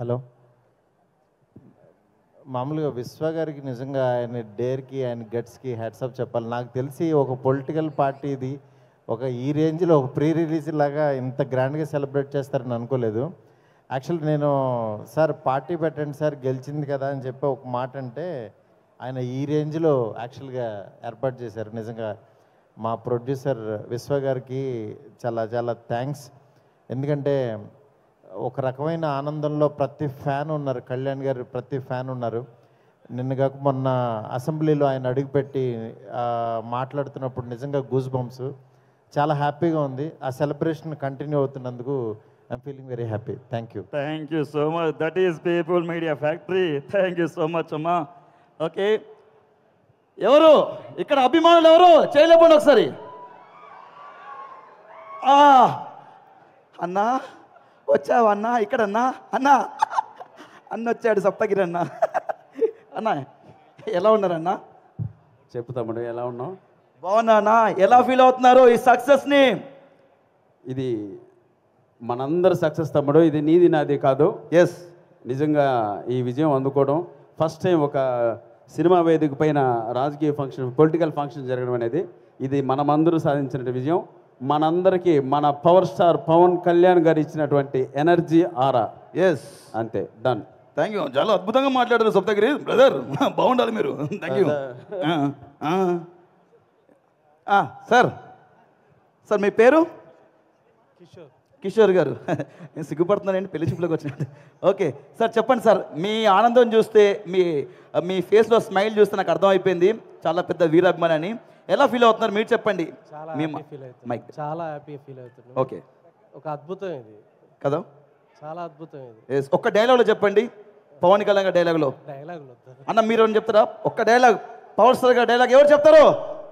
Hello. మామూలుగా విశ్వ గారికి నిజంగా ఆయన డేర్కి ఆయన గట్స్కి హ్యాట్సప్ చెప్పాలి. నాకు తెలిసి ఒక పొలిటికల్ పార్టీది ఒక ఈ రేంజ్లో ఒక ప్రీ రిలీజ్ లాగా ఇంత గ్రాండ్గా సెలబ్రేట్ చేస్తారని అనుకోలేదు. యాక్చువల్లీ నేను సార్ పార్టీ పెట్టండి సార్ గెలిచింది కదా అని చెప్పి ఒక మాట అంటే ఆయన ఈ రేంజ్లో యాక్చువల్గా ఏర్పాటు చేశారు. నిజంగా మా ప్రొడ్యూసర్ విశ్వ గారికి చాలా చాలా థ్యాంక్స్. ఎందుకంటే ఒక రకమైన ఆనందంలో ప్రతి ఫ్యాన్ ఉన్నారు, కళ్యాణ్ గారు ప్రతి ఫ్యాన్ ఉన్నారు. నిన్నగాక మొన్న అసెంబ్లీలో ఆయన అడుగుపెట్టి మాట్లాడుతున్నప్పుడు నిజంగా గూస్ బంప్స్, చాలా హ్యాపీగా ఉంది. ఆ సెలబ్రేషన్ కంటిన్యూ అవుతున్నందుకు I'm feeling very happy. Thank you. Thank you so much. That is people media factory. Thank you so much అమ్మా. ఓకే, ఎవరు ఇక్కడ అభిమానులు ఎవరు చేయలేపండి ఒకసారి. అన్నా వచ్చావా అన్నా? ఇక్కడ అన్నా అన్నా అన్న వచ్చాడు సప్తగిరి అన్న. అన్న ఎలా ఉన్నారన్నా? చెప్పు తమ్ముడు, ఎలా ఉన్నావు? బాగున్నా. ఎలా ఫీల్ అవుతున్నారు ఈ సక్సెస్ని? ఇది మనందరి సక్సెస్ తమ్ముడు, ఇది నీది నాది కాదు. ఎస్, నిజంగా ఈ విజయం అందుకోవడం ఫస్ట్ టైం ఒక సినిమా వేదిక పైన రాజకీయ ఫంక్షన్, పొలిటికల్ ఫంక్షన్ జరగడం అనేది ఇది మనమందరూ సాధించిన విజయం. మనందరికీ మన పవర్ స్టార్ పవన్ కళ్యాణ్ గారు ఇచ్చినటువంటి ఎనర్జీ ఆరా. ఎస్, అంతే, డన్. Thank you. చాలా అద్భుతంగా మాట్లాడారు సప్తగిరి బ్రదర్, బాగుండాలి మీరు. Thank you. సార్ సార్ మీ పేరు? కిషోర్ గారు. నేను సిగ్గుపడుతున్నానండి, పెళ్లి చూపులోకి వచ్చినట్టు. ఓకే సార్, చెప్పండి సార్, మీ ఆనందం చూస్తే, మీ ఫేస్లో స్మైల్ చూస్తే నాకు అర్థమైపోయింది చాలా పెద్ద వీరాభిమాని అని. ఎలా ఫీల్ అవుతున్నారు మీరు చెప్పండి. చాలా హ్యాపీ ఫీల్ అవుతున్నాను. ఓకే, ఒక అద్భుతం ఇది కదా, చాలా అద్భుతం ఇది. ఒక్క డైలాగ్లో చెప్పండి, పవన్ కళ్యాణ్ గారి డైలాగ్లో. డైలాగులు అన్న మీరు చెప్తారా? ఒక్క డైలాగ్, పవర్ స్టార్ గారి డైలాగ్ ఎవరు చెప్తారు?